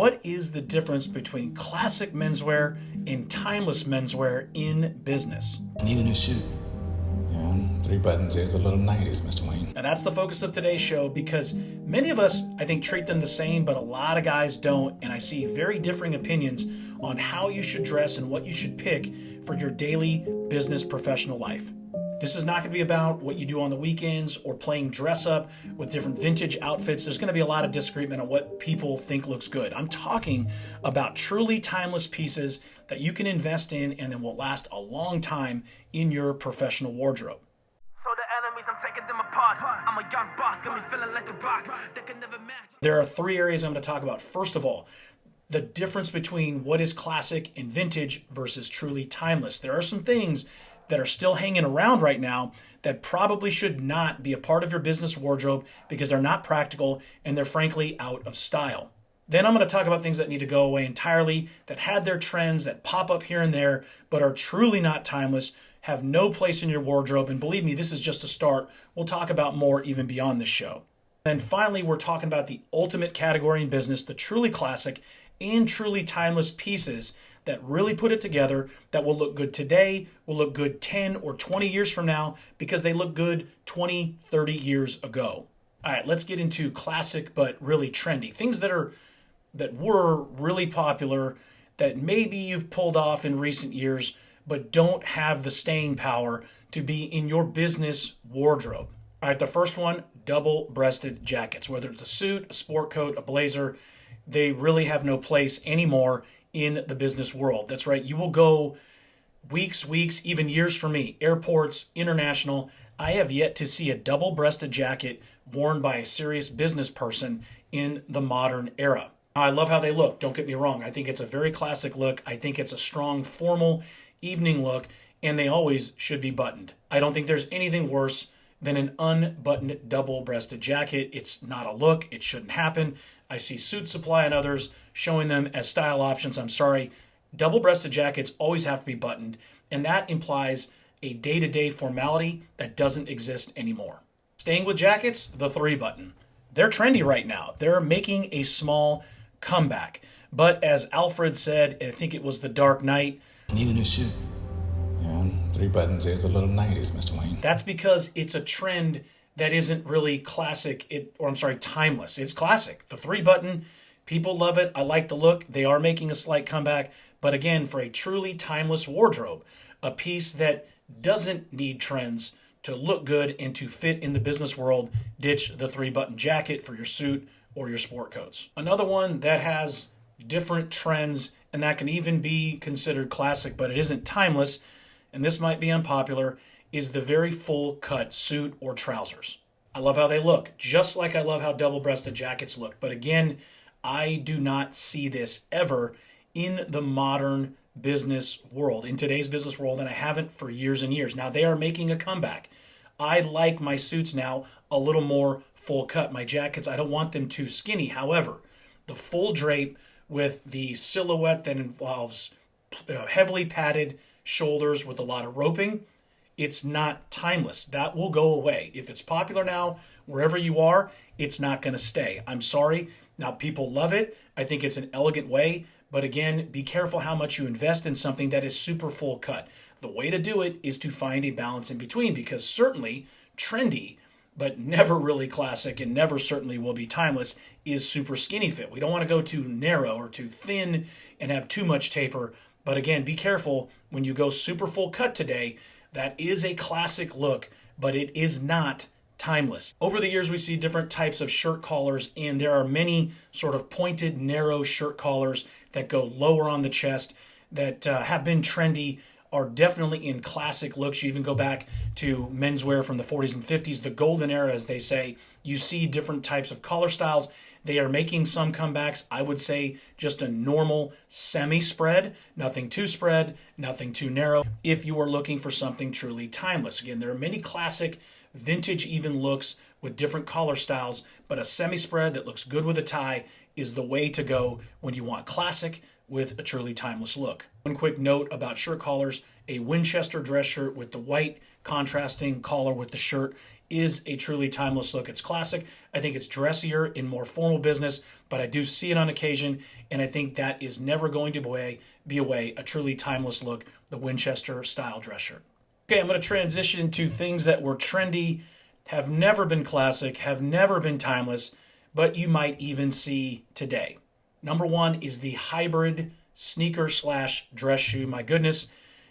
What is the difference between classic menswear and timeless menswear in business? I need a new suit. Yeah, 3 buttons is a little 90s, Mr. Wayne. Now that's the focus of today's show because many of us, I think, treat them the same, but a lot of guys don't, and I see very differing opinions on how you should dress and what you should pick for your daily business professional life. This is not going to be about what you do on the weekends or playing dress up with different vintage outfits. There's going to be a lot of disagreement on what people think looks good. I'm talking about truly timeless pieces that you can invest in and then will last a long time in your professional wardrobe. So the enemies, I'm taking them apart. I'm a young boss, got me feeling like a rock. They can never match. There are three areas I'm going to talk about. First of all, the difference between what is classic and vintage versus truly timeless. There are some things that are still hanging around right now that probably should not be a part of your business wardrobe because they're not practical and they're frankly out of style. Then I'm going to talk about things that need to go away entirely, that had their trends, that pop up here and there, but are truly not timeless, have no place in your wardrobe. And believe me, this is just a start. We'll talk about more even beyond this show. And finally, we're talking about the ultimate category in business, the truly classic and truly timeless pieces that really put it together, that will look good today, will look good 10 or 20 years from now because they look good 20, 30 years ago. All right, let's get into classic but really trendy. Things that were really popular that maybe you've pulled off in recent years but don't have the staying power to be in your business wardrobe. All right, the first one, double-breasted jackets. Whether it's a suit, a sport coat, a blazer, they really have no place anymore in the business world. That's right. You will go weeks, even years for me. Airports, international. I have yet to see a double-breasted jacket worn by a serious business person in the modern era. I love how they look. Don't get me wrong. I think it's a very classic look. I think it's a strong, formal evening look, and they always should be buttoned. I don't think there's anything worse than an unbuttoned double-breasted jacket. It's not a look. It shouldn't happen. I see Suit Supply and others showing them as style options. I'm sorry. Double-breasted jackets always have to be buttoned, and that implies a day-to-day formality that doesn't exist anymore. Staying with jackets, the 3-button. They're trendy right now. They're making a small comeback. But as Alfred said, and I think it was The Dark Knight, I need a new suit. Yeah, 3 buttons is a little 90s, Mr. Wayne. that's because it's a trend that isn't really timeless. It's classic. The 3-button, people love it. I like the look. They are making a slight comeback. But again, for a truly timeless wardrobe, a piece that doesn't need trends to look good and to fit in the business world, ditch the 3-button jacket for your suit or your sport coats. Another one that has different trends and that can even be considered classic, but it isn't timeless, and this might be unpopular, is the very full cut suit or trousers. I love how they look, just like I love how double-breasted jackets look. But again, I do not see this ever in the modern business world, in today's business world, and I haven't for years and years. Now they are making a comeback. I like my suits now a little more full cut. My jackets, I don't want them too skinny. However, the full drape with the silhouette that involves heavily padded shoulders with a lot of roping, it's not timeless. That will go away. If it's popular now, wherever you are, it's not going to stay. I'm sorry. Now, people love it. I think it's an elegant way. But again, be careful how much you invest in something that is super full cut. The way to do it is to find a balance in between, because certainly trendy, but never really classic and never certainly will be timeless, is super skinny fit. We don't want to go too narrow or too thin and have too much taper. But again, be careful when you go super full cut today. That is a classic look, but it is not timeless. Over the years, we see different types of shirt collars, and there are many sort of pointed, narrow shirt collars that go lower on the chest that have been trendy, are definitely in classic looks. You even go back to menswear from the 40s and 50s, the golden era, as they say. You see different types of collar styles. They are making some comebacks. I would say just a normal semi-spread, nothing too spread, nothing too narrow, if you are looking for something truly timeless. Again, there are many classic, vintage even looks with different collar styles, but a semi-spread that looks good with a tie is the way to go when you want classic with a truly timeless look. One quick note about shirt collars: a Winchester dress shirt with the white contrasting collar with the shirt is a truly timeless look. It's classic. I think it's dressier in more formal business, but I do see it on occasion, and I think that is never going to be a truly timeless look, the Winchester style dress shirt. Okay, I'm going to transition to things that were trendy, have never been classic, have never been timeless, but you might even see today. Number one is the hybrid sneaker slash dress shoe. My goodness,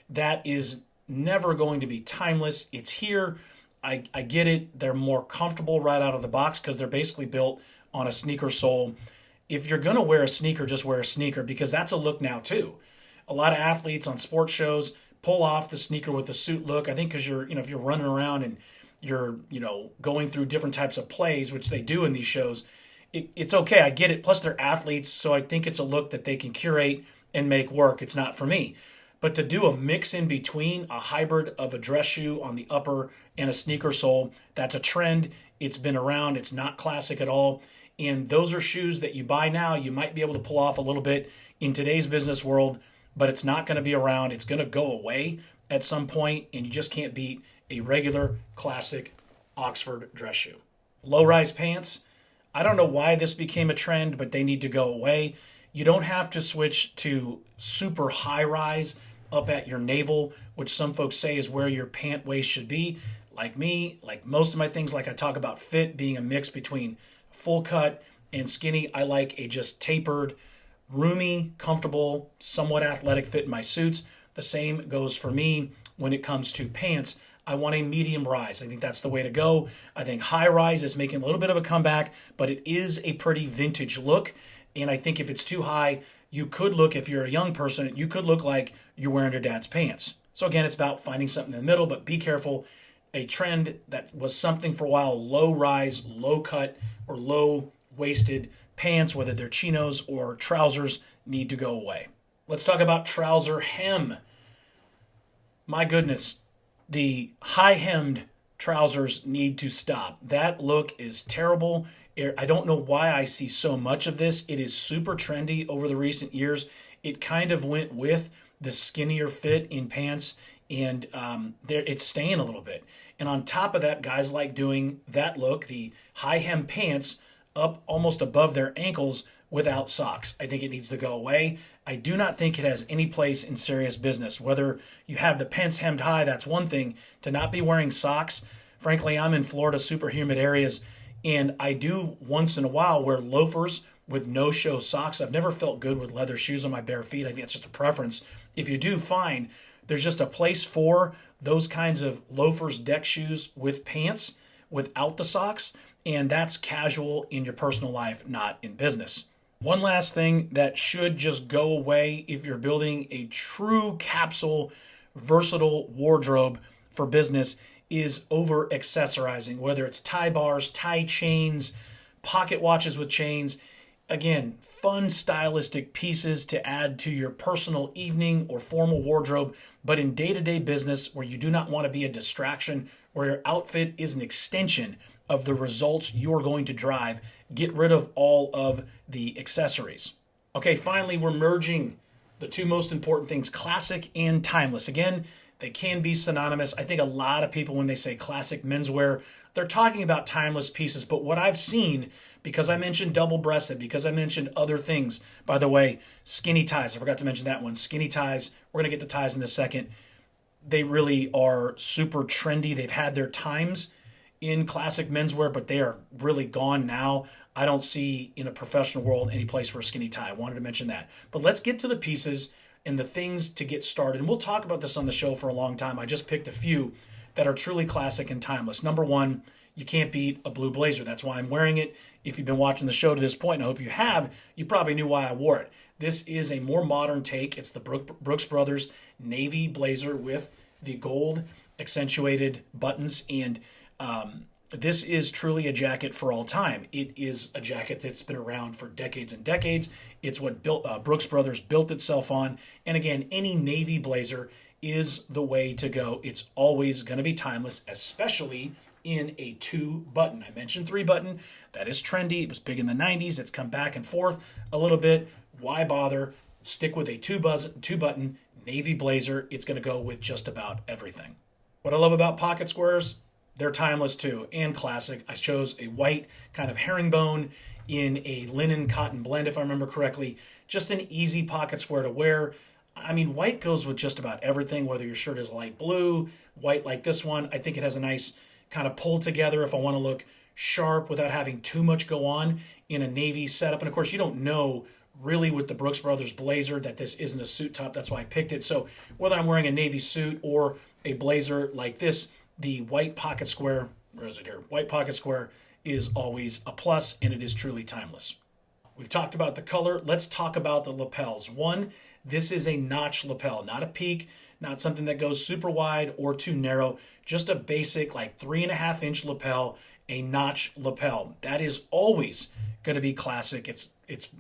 that is never going to be timeless. It's here. I get it. They're more comfortable right out of the box because they're basically built on a sneaker sole. If you're going to wear a sneaker, just wear a sneaker, because that's a look now too. A lot of athletes on sports shows pull off the sneaker with the suit look. I think because if you're running around and you're, going through different types of plays, which they do in these shows, it's okay. I get it. Plus they're athletes, so I think it's a look that they can curate and make work. It's not for me. But to do a mix in between, a hybrid of a dress shoe on the upper and a sneaker sole, that's a trend. It's been around. It's not classic at all. And those are shoes that you buy now. You might be able to pull off a little bit in today's business world, but it's not going to be around. It's going to go away at some point, and you just can't beat a regular classic Oxford dress shoe. Low-rise pants. I don't know why this became a trend, but they need to go away. You don't have to switch to super high-rise up at your navel, which some folks say is where your pant waist should be. Like me, like most of my things, like I talk about fit being a mix between full cut and skinny, I like a just tapered, roomy, comfortable, somewhat athletic fit in my suits. The same goes for me when it comes to pants. I want a medium rise. I think that's the way to go. I think high rise is making a little bit of a comeback, but it is a pretty vintage look. And I think if it's too high, you could look, if you're a young person, you could look like you're wearing your dad's pants. So again, it's about finding something in the middle, but be careful. A trend that was something for a while, low rise, low cut, or low waisted pants, whether they're chinos or trousers, need to go away. Let's talk about trouser hem. My goodness, the high hemmed trousers need to stop. That look is terrible. I don't know why I see so much of this. It is super trendy over the recent years. It kind of went with the skinnier fit in pants, and it's staying a little bit. And on top of that, guys like doing that look, the high hem pants up almost above their ankles without socks. I think it needs to go away. I do not think it has any place in serious business. Whether you have the pants hemmed high, that's one thing. To not be wearing socks, frankly, I'm in Florida, super humid areas, and I do once in a while wear loafers with no-show socks. I've never felt good with leather shoes on my bare feet. I think it's just a preference. If you do, fine. There's just a place for those kinds of loafers, deck shoes with pants without the socks, and that's casual in your personal life, not in business. One last thing that should just go away if you're building a true capsule, versatile wardrobe for business is over-accessorizing, whether it's tie bars, tie chains, pocket watches with chains. Again, fun stylistic pieces to add to your personal evening or formal wardrobe, but in day-to-day business where you do not want to be a distraction, where your outfit is an extension of the results you're going to drive, get rid of all of the accessories. Okay, finally, we're merging the two most important things, classic and timeless. Again, they can be synonymous. I think a lot of people, when they say classic menswear, they're talking about timeless pieces. But what I've seen, because I mentioned double-breasted, because I mentioned other things, by the way, skinny ties, I forgot to mention that one. Skinny ties, we're going to get the ties in a second. They really are super trendy. They've had their times in classic menswear, but they are really gone now. I don't see in a professional world any place for a skinny tie. I wanted to mention that. But let's get to the pieces and the things to get started. And we'll talk about this on the show for a long time. I just picked a few that are truly classic and timeless. Number one, you can't beat a blue blazer. That's why I'm wearing it. If you've been watching the show to this point, and I hope you have, you probably knew why I wore it. This is a more modern take. It's the Brooks Brothers navy blazer with the gold accentuated buttons, and this is truly a jacket for all time. It is a jacket that's been around for decades and decades. It's what Brooks Brothers built itself on. And again, any navy blazer is the way to go. It's always going to be timeless, especially in a 2-button. I mentioned 3-button. That is trendy. It was big in the 90s. It's come back and forth a little bit. Why bother? stick with a two-button navy blazer. It's going to go with just about everything. What I love about pocket squares, they're timeless too and classic. I chose a white kind of herringbone in a linen cotton blend, if I remember correctly. Just an easy pocket square to wear. I mean, white goes with just about everything, whether your shirt is light blue, white like this one. I think it has a nice kind of pull together if I want to look sharp without having too much go on in a navy setup. And of course, you don't know really with the Brooks Brothers blazer that this isn't a suit top. That's why I picked it. So whether I'm wearing a navy suit or a blazer like this, the white pocket square, where is it here? White pocket square is always a plus, and it is truly timeless. We've talked about the color. Let's talk about the lapels. One, this is a notch lapel, not a peak, not something that goes super wide or too narrow, just a basic like 3.5-inch lapel, a notch lapel. That is always going to be classic. It's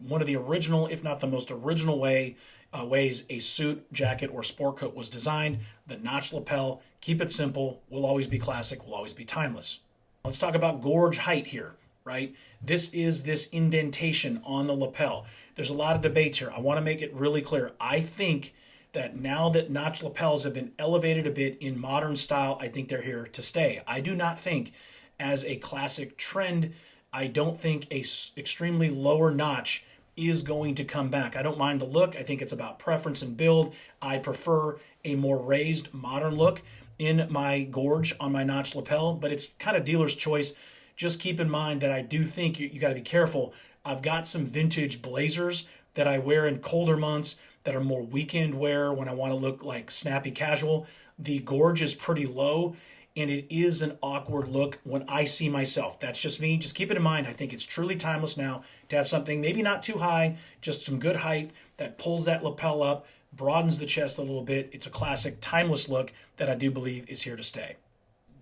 one of the original, if not the most original ways a suit, jacket, or sport coat was designed. The notch lapel, keep it simple, will always be classic, will always be timeless. Let's talk about gorge height here, right? This is this indentation on the lapel. There's a lot of debates here. I want to make it really clear. I think that now that notch lapels have been elevated a bit in modern style, I think they're here to stay. I do not think as a classic trend, I don't think a extremely lower notch is going to come back. I don't mind the look. I think it's about preference and build. I prefer a more raised modern look in my gorge on my notch lapel, but it's kind of dealer's choice. Just keep in mind that I do think you got to be careful. I've got some vintage blazers that I wear in colder months that are more weekend wear when I want to look like snappy casual. The gorge is pretty low, and it is an awkward look when I see myself. That's just me. Just keep it in mind. I think it's truly timeless now to have something maybe not too high, just some good height that pulls that lapel up, broadens the chest a little bit. It's a classic, timeless look that I do believe is here to stay.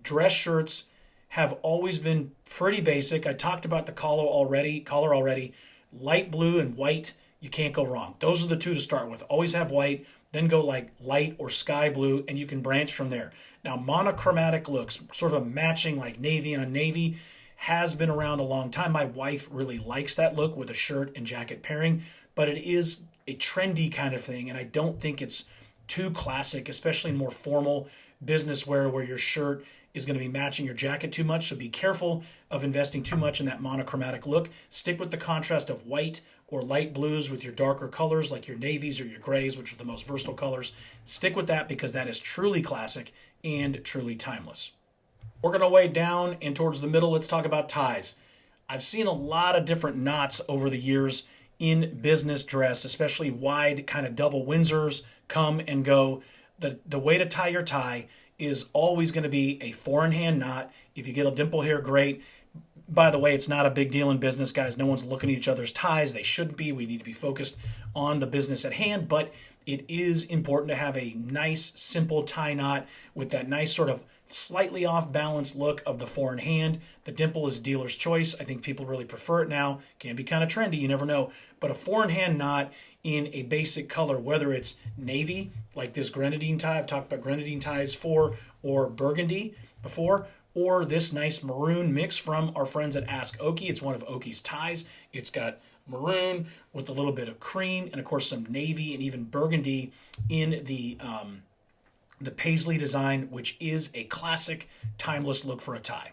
Dress shirts have always been pretty basic. I talked about the collar already. Light blue and white, you can't go wrong. Those are the two to start with. Always have white, then go like light or sky blue, and you can branch from there. Now, monochromatic looks, sort of a matching like navy on navy, has been around a long time. My wife really likes that look with a shirt and jacket pairing, but it is a trendy kind of thing, and I don't think it's too classic, especially in more formal business wear where your shirt is going to be matching your jacket too much. So be careful of investing too much in that monochromatic look. Stick with the contrast of white or light blues with your darker colors like your navies or your grays, which are the most versatile colors. Stick with that because that is truly classic and truly timeless. Working our way down and towards the middle, let's talk about ties. I've seen a lot of different knots over the years in business dress, especially wide kind of double Windsors come and go. The way to tie your tie is always going to be a 4-in-hand knot. If you get a dimple here, great. By the way, it's not a big deal in business, guys. No one's looking at each other's ties. They shouldn't be. We need to be focused on the business at hand, but it is important to have a nice, simple tie knot with that nice sort of slightly off balance look of the 4-in-hand. The dimple is dealer's choice. I think people really prefer it now. Can be kind of trendy, you never know. But a 4-in-hand knot in a basic color, whether it's navy, like this grenadine tie, I've talked about grenadine ties before, or burgundy before, or this nice maroon mix from our friends at Ask Oki. It's one of Oki's ties. It's got maroon with a little bit of cream and, of course, some navy and even burgundy in the paisley design, which is a classic, timeless look for a tie.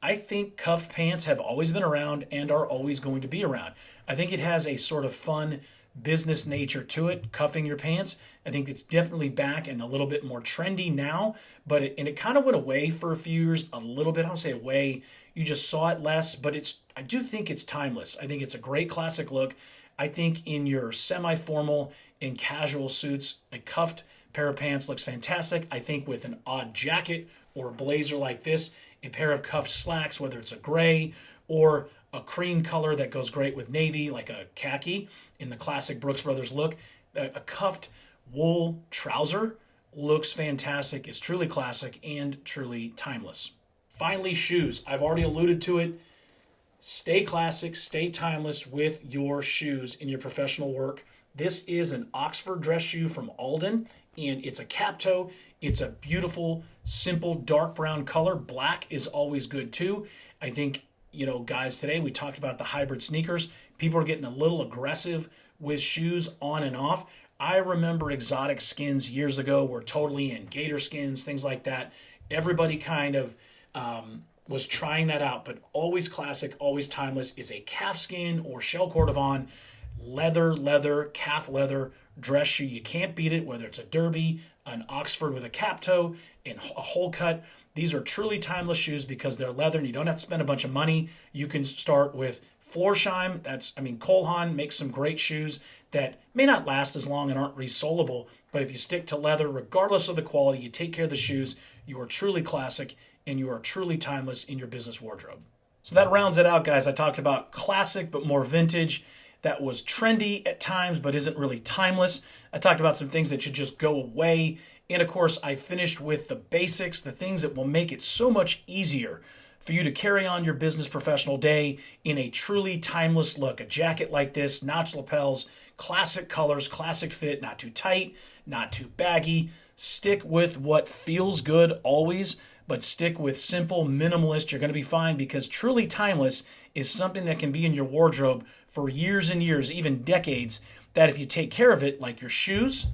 I think cuffed pants have always been around and are always going to be around. I think it has a sort of fun business nature to it, cuffing your pants. I think it's definitely back and a little bit more trendy now, but it kind of went away for a few years, a little bit. I don't say away, you just saw it less, but I do think it's timeless. I think it's a great classic look. I think in your semi-formal and casual suits, a cuffed pair of pants looks fantastic. I think with an odd jacket or a blazer like this, a pair of cuffed slacks, whether it's a gray or a cream color that goes great with navy, like a khaki in the classic Brooks Brothers look. A cuffed wool trouser looks fantastic. It's truly classic and truly timeless. Finally, shoes. I've already alluded to it. Stay classic, stay timeless with your shoes in your professional work. This is an Oxford dress shoe from Alden, and it's a cap toe. It's a beautiful, simple, dark brown color. Black is always good too. I think, guys, today we talked about the hybrid sneakers. People are getting a little aggressive with shoes on and off. I remember exotic skins years ago were totally in gator skins, things like that. Everybody kind of was trying that out, but always classic, always timeless is a calf skin or shell cordovan, leather, calf leather dress shoe. You can't beat it, whether it's a derby, an Oxford with a cap toe, and a hole cut. These are truly timeless shoes because they're leather and you don't have to spend a bunch of money. You can start with Florsheim. Kolhan makes some great shoes that may not last as long and aren't resolable, but if you stick to leather, regardless of the quality, you take care of the shoes, you are truly classic and you are truly timeless in your business wardrobe. So that rounds it out, guys. I talked about classic but more vintage, that was trendy at times but isn't really timeless. I talked about some things that should just go away. And of course, I finished with the basics, the things that will make it so much easier for you to carry on your business professional day in a truly timeless look. A jacket like this, notch lapels, classic colors, classic fit, not too tight, not too baggy. Stick with what feels good always, but stick with simple, minimalist. You're going to be fine because truly timeless is something that can be in your wardrobe for years and years, even decades, that if you take care of it, like your shoes,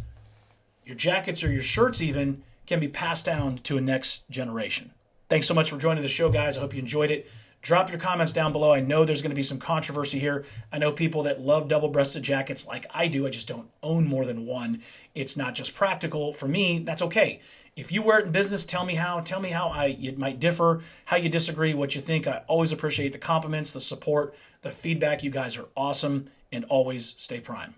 your jackets, or your shirts even, can be passed down to a next generation. Thanks so much for joining the show, guys. I hope you enjoyed it. Drop your comments down below. I know there's going to be some controversy here. I know people that love double-breasted jackets like I do. I just don't own more than one. It's not just practical. For me, that's okay. If you wear it in business, tell me how. Tell me how it might differ, how you disagree, what you think. I always appreciate the compliments, the support, the feedback. You guys are awesome, and always stay prime.